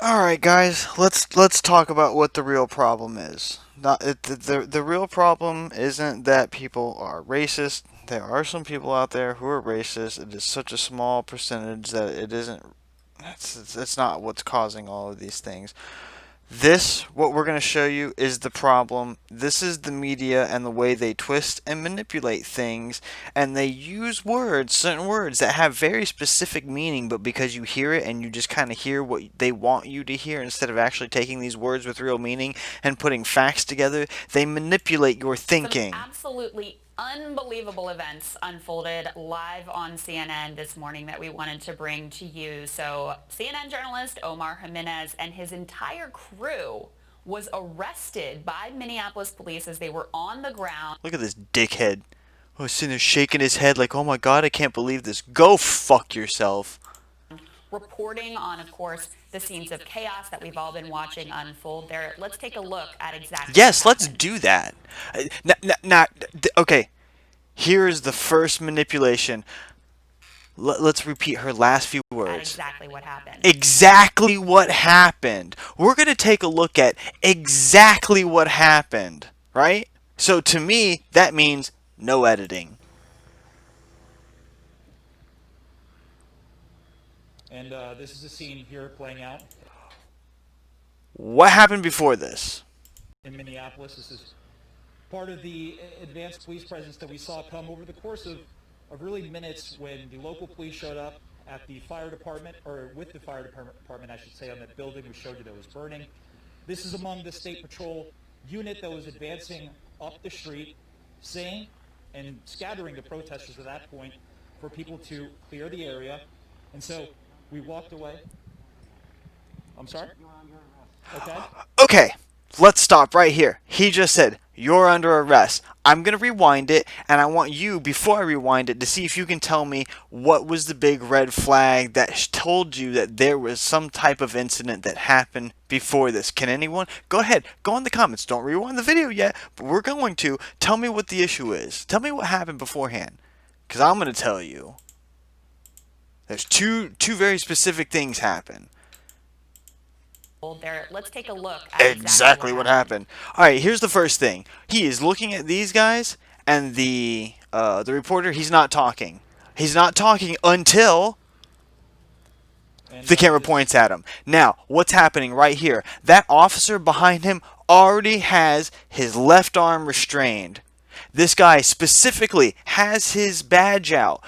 All right, guys, let's talk about what the real problem is. Not the real problem isn't that people are racist. There are some people out there who are racist. It is such a small percentage that it isn't. It's not what's causing all of these things. This, what we're going to show you, is the problem. This is the media and the way they twist and manipulate things, and they use words, certain words that have very specific meaning, but because you hear it and you just kind of hear what they want you to hear instead of actually taking these words with real meaning and putting facts together, they manipulate your Some thinking. absolutely unbelievable events unfolded live on CNN this morning that we wanted to bring to you. So, CNN journalist Omar Jimenez and his entire crew was arrested by Minneapolis police as they were on the ground. Look at this dickhead. Oh, sitting there shaking his head like, oh my god, I can't believe this. Go fuck yourself. Reporting on, of course, the scenes of chaos that we've all been watching unfold there. Let's take a look at exactly what Yes, let's happened. do that. Okay, here is the first manipulation. Let's repeat her last few At words. exactly what happened. Exactly what happened. We're going to take a look at exactly what happened, right? So to me, that means no editing. And this is a scene here playing out What happened before this? in Minneapolis. This is part of the advanced police presence that we saw come over the course of really minutes when the local police showed up at the fire department, or with the fire department, I should say, on that building we showed you that was burning. This is among the state patrol unit that was advancing up the street, saying and scattering the protesters at that point for people to clear the area. And so we walked away. I'm sorry? Okay. Okay, let's stop right here. He just said, you're under arrest. I'm going to rewind it, and I want you, before I rewind it, to see if you can tell me what was the big red flag that told you that there was some type of incident that happened before this. Can anyone? Go ahead. Go in the comments. Don't rewind the video yet, but we're going to. Tell me what the issue is. Tell me what happened beforehand, because I'm going to tell you. There's two very specific things happen. There, let's take a look at exactly what Exactly what happened. happened. All right, here's the first thing. He is looking at these guys, and the reporter. He's not talking. He's not talking until And the camera this points at him. Now, what's happening right here? That officer behind him already has his left arm restrained. This guy specifically has his badge out.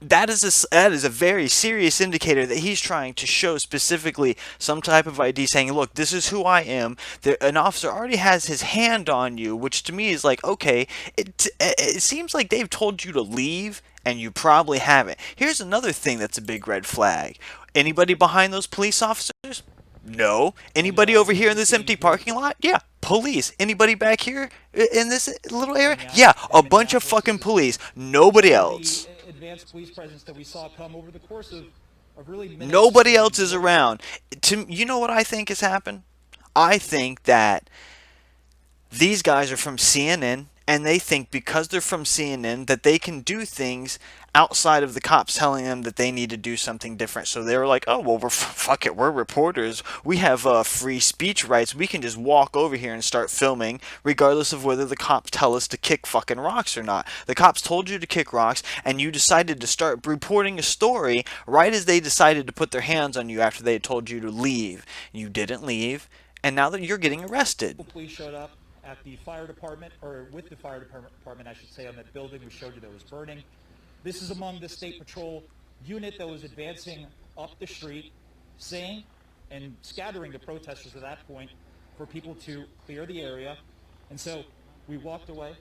That is a very serious indicator that he's trying to show specifically some type of ID saying, look, this is who I am. An officer already has his hand on you, which to me is like, okay, it seems like they've told you to leave and you probably haven't. Here's another thing that's a big red flag. Anybody behind those police officers? No. and Anybody over this here is in a this scene empty here parking lot? Yeah. Police. Anybody back here in this little area? Yeah, in a bunch of Minneapolis. This fucking is police. Nobody part of the else. advanced police presence that we saw come over the course of really minutes Nobody when else the is local. around. You know what I think has happened? I think that these guys are from CNN, and they think because they're from CNN that they can do things outside of the cops telling them that they need to do something different. So they were like, "Oh well, fuck it, we're reporters. We have free speech rights. We can just walk over here and start filming, regardless of whether the cops tell us to kick fucking rocks or not." The cops told you to kick rocks, and you decided to start reporting a story right as they decided to put their hands on you after they had told you to leave. You didn't leave, and now that you're getting arrested. Police showed up at the fire department, or with the fire department, I should say, on that building we showed you that was burning. This is among the state patrol unit that was advancing up the street, saying and scattering the protesters at that point for people to clear the area. And so we walked away.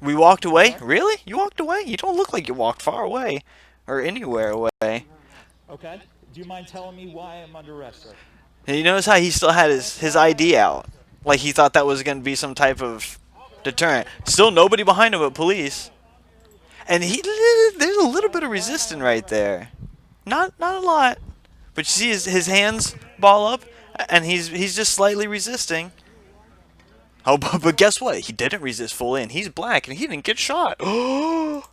We walked I'm away? sorry? Really? You walked away? You don't look like you walked far away. Or anywhere away. Okay. Do you mind telling me why I'm under arrest, sir? And you notice how he still had his ID out. Like he thought that was going to be some type of deterrent. Still nobody behind him but police. And there's a little bit of resistance right there. Not a lot. But you see his hands ball up, and he's just slightly resisting. Oh, but guess what? He didn't resist fully, and he's black, and he didn't get shot. Oh!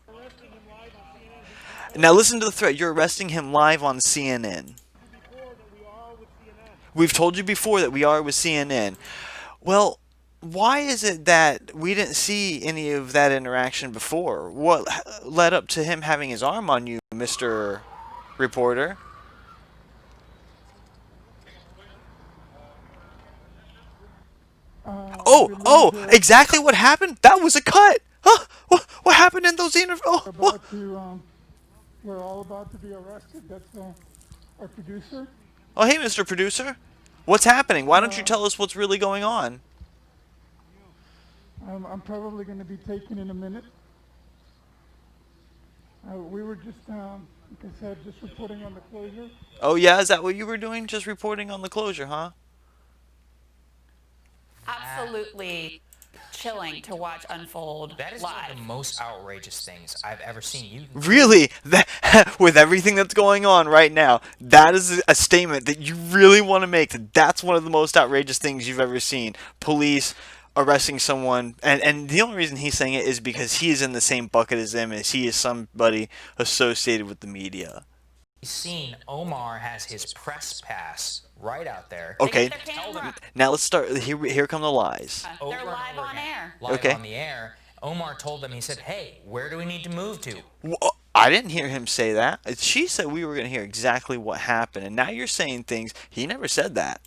Now listen to the threat. You're arresting him live on CNN. We've told you before that we are with CNN. Well, why is it that we didn't see any of that interaction before? What led up to him having his arm on you, Mr. Reporter? Oh, exactly what happened? That was a cut! Huh? What happened in those interviews? Oh, what? We're all about to be arrested. That's our producer. Oh, hey, Mr. Producer. What's happening? Why don't you tell us what's really going on? I'm probably going to be taken in a minute. We were just, like I said, just reporting on the closure. Oh, yeah? Is that what you were doing? Just reporting on the closure, huh? Absolutely chilling to watch unfold That is one live. of the most outrageous things I've ever seen. You Really? With everything that's going on right now, that is a statement that you really want to make. That's one of the most outrageous things you've ever seen. Police arresting someone, and the only reason he's saying it is because he is in the same bucket as them, as he is somebody associated with the media. seen Omar has his press pass right out there. Okay, They got their camera. now let's start. Here come the lies. Over They're and live over on again. air. Live Okay. on the air. Omar told them, he said, hey, where do we need to move to? I didn't hear him say that. She said we were going to hear exactly what happened, and now you're saying things. He never said that.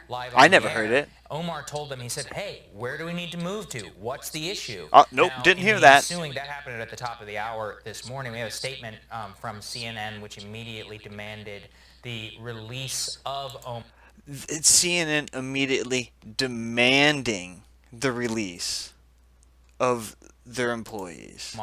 Live I on the never air. heard it. Omar told them, he said, hey, where do we need to move to? What's the issue? Nope, Now, didn't in hear the that. ensuing, that happened at the top of the hour this morning. We have a statement from CNN which immediately demanded the release of Omar. It's CNN immediately demanding the release of their employees.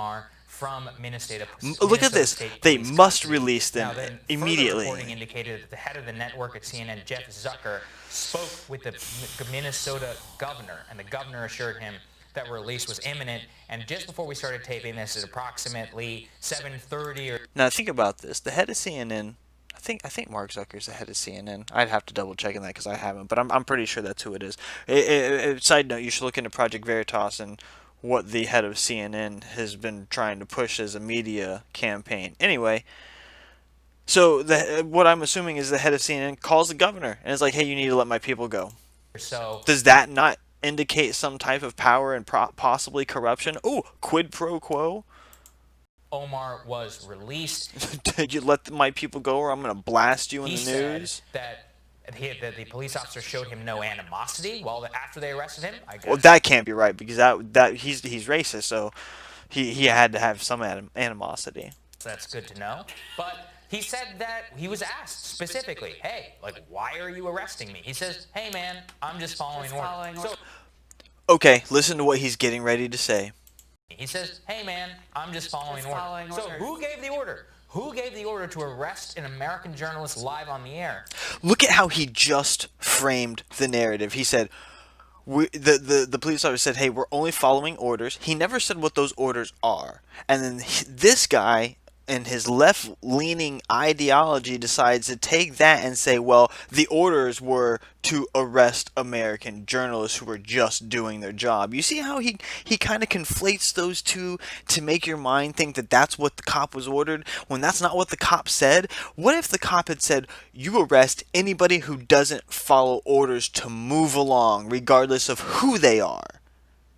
From Minnesota. Look at this. State They Police must Custody. release them Now, then, immediately. Further reporting indicated that the head of the network at CNN, Jeff Zucker, spoke with the Minnesota governor, and the governor assured him that release was imminent. And just before we started taping this, at approximately 7:30 or Now think about this. The head of CNN, I think Mark Zucker's the head of CNN. I'd have to double check on that because I haven't, but I'm pretty sure that's who it is. Side note: you should look into Project Veritas and what the head of CNN has been trying to push as a media campaign. Anyway, so what I'm assuming is the head of CNN calls the governor and is like, "Hey, you need to let my people go." so. Does that not indicate some type of power and possibly corruption? Oh, quid pro quo. Omar was released. Did you let my people go, or I'm gonna blast you in He the said news? that the police officer showed him no animosity after they arrested him. I guess. Well, that can't be right because that he's racist, so he had to have some animosity. That's good to know. But he said that he was asked specifically, hey, like, why are you arresting me? He says, hey, man, I'm just following orders. So Okay, listen to what he's getting ready to say. he says, hey, man, I'm just following orders. So orders. who gave the order? Who gave the order to arrest an American journalist live on the air? Look at how he just framed the narrative. He said, the police officer said, hey, we're only following orders. He never said what those orders are. And then this guy and his left-leaning ideology decides to take that and say, well, the orders were to arrest American journalists who were just doing their job. You see how he kind of conflates those two to make your mind think that that's what the cop was ordered when that's not what the cop said? What if the cop had said, you arrest anybody who doesn't follow orders to move along, regardless of who they are?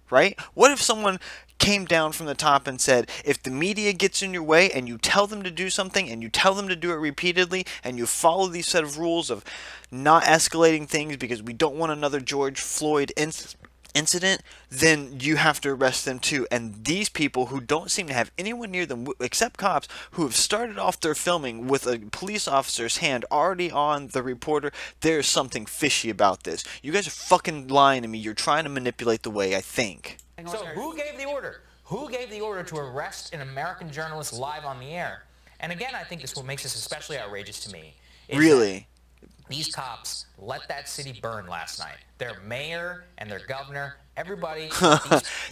Right? What if someone came down from the top and said, if the media gets in your way and you tell them to do something and you tell them to do it repeatedly and you follow these set of rules of not escalating things because we don't want another George Floyd incident, then you have to arrest them too. And these people who don't seem to have anyone near them except cops who have started off their filming with a police officer's hand already on the reporter, there's something fishy about this. You guys are fucking lying to me. You're trying to manipulate the way I think. So who gave the order? Who gave the order to arrest an American journalist live on the air? And again, I think this what makes this especially outrageous to me. Is Really? that these cops let that city burn last night. Their mayor and their governor, everybody.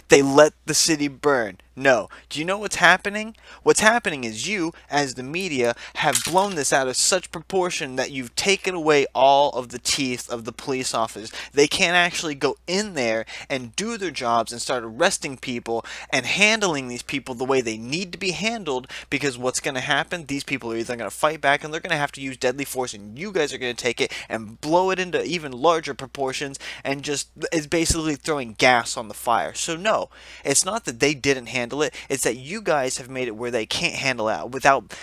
They let the city burn. No. Do you know what's happening? What's happening is you, as the media, have blown this out of such proportion that you've taken away all of the teeth of the police officers. They can't actually go in there and do their jobs and start arresting people and handling these people the way they need to be handled, because what's going to happen? These people are either going to fight back and they're going to have to use deadly force, and you guys are going to take it and blow it into even larger proportions, and just it's basically throwing gas on the fire. So no, it's not that they didn't handle it, it's that you guys have made it where they can't handle it without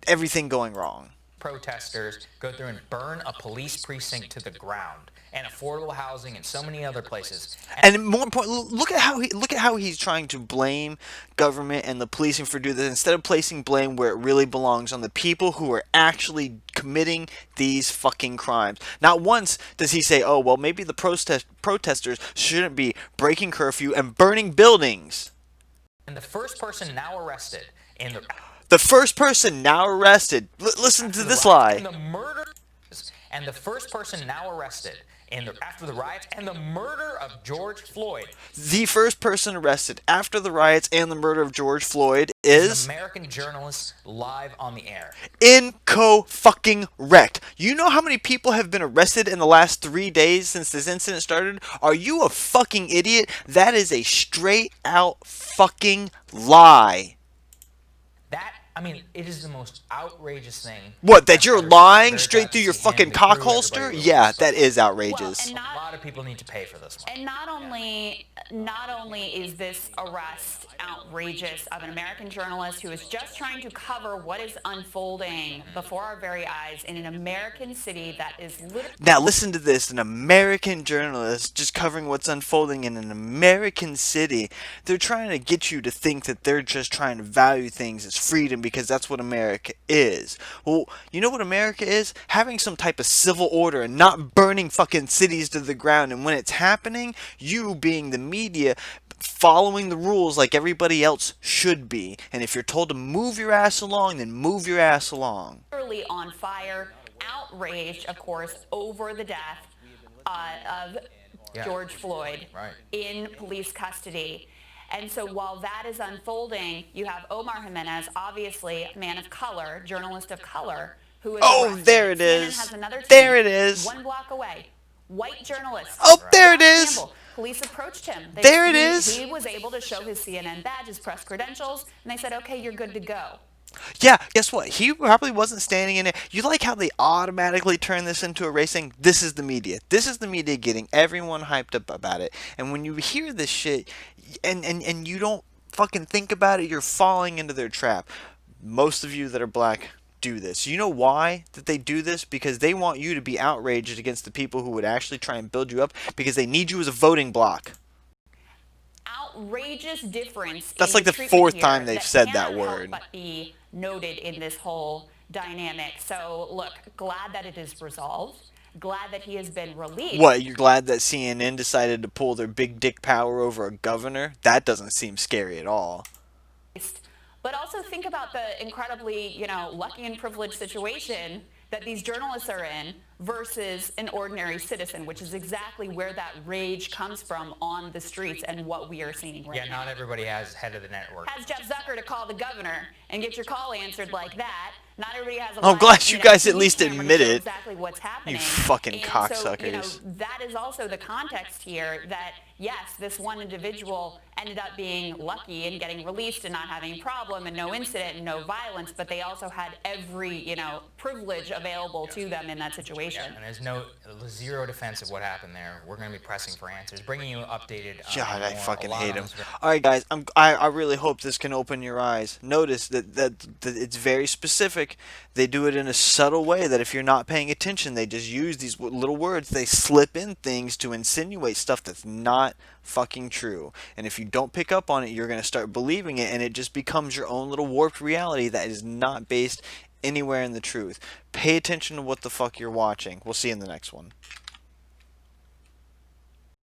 everything going wrong. Protesters go through and burn a police precinct to the ground, and affordable housing and so many other places. And more important, look at how he's trying to blame government and the policing for doing this, instead of placing blame where it really belongs, on the people who are actually committing these fucking crimes. Not once does he say, oh, well, maybe the protesters shouldn't be breaking curfew and burning buildings. And the first person now arrested in The first person now arrested. Listen to this lie. and the murder, and the first person now arrested after the riots and the murder of George Floyd. The first person arrested after the riots and the murder of George Floyd is An American journalist live on the air. inco-fucking-wrecked. You know how many people have been arrested in the last 3 days since this incident started? Are you a fucking idiot? That is a straight out fucking lie. It is the most outrageous thing. What, that you're lying They're straight about through to your see him, fucking they cock threw holster? everybody over Yeah, the that side. is outrageous. Well, A lot of people need to pay for this one. And not only is this arrest outrageous of an American journalist who is just trying to cover what is unfolding before our very eyes in an American city that is literally... Now listen to this, an American journalist just covering what's unfolding in an American city. They're trying to get you to think that they're just trying to value things as freedom because that's what America is. Well, you know what America is? Having some type of civil order and not burning fucking cities to the ground. And when it's happening, you being the media, following the rules like everybody else should be. And if you're told to move your ass along, then move your ass along. literally on fire, outraged, of course, over the death of George Floyd in police custody. And so while that is unfolding, you have Omar Jimenez, obviously a man of color, journalist of color, who is arrested. There it CNN is. has another team There it is. 1 block away. White journalist. Oh, there it Josh is. Campbell. Police approached him. There it is. He was able to show his CNN badge, his press credentials, and they said, okay, you're good to go. Yeah, guess what? He probably wasn't standing in it. You like how they automatically turn this into a racing? This is the media. This is the media getting everyone hyped up about it. And when you hear this shit and you don't fucking think about it, you're falling into their trap. Most of you that are black do this. You know why that they do this? Because they want you to be outraged against the people who would actually try and build you up, because they need you as a voting block. Outrageous difference. That's in like the treatment 4th here time they've said that cannot help word. but be noted in this whole dynamic. So look, glad that it is resolved. Glad that he has been released. What, you're glad that CNN decided to pull their big dick power over a governor? That doesn't seem scary at all. But also think about the incredibly, lucky and privileged situation that these journalists are in versus an ordinary citizen, which is exactly where that rage comes from on the streets and what we are seeing right now. Not everybody has head of the network. Has Jeff Zucker to call the governor and get your call answered like that. Not everybody has a I'm glad live, you guys at TV least camera to admit show it. exactly what's happening. You fucking And cocksuckers. So, that is also the context here that, yes, this one individual ended up being lucky and getting released and not having a problem and no incident and no violence, but they also had every, privilege available to them in that situation. And there's zero defense of what happened there. We're going to be pressing for answers, bringing you updated. God, I more, fucking a lot hate on him. this. Alright guys, I really hope this can open your eyes. Notice that it's very specific. They do it in a subtle way that if you're not paying attention, they just use these little words. They slip in things to insinuate stuff that's not fucking true. And if you don't pick up on it, you're going to start believing it, and it just becomes your own little warped reality that is not based anywhere in the truth. Pay attention to what the fuck you're watching. We'll see you in the next one.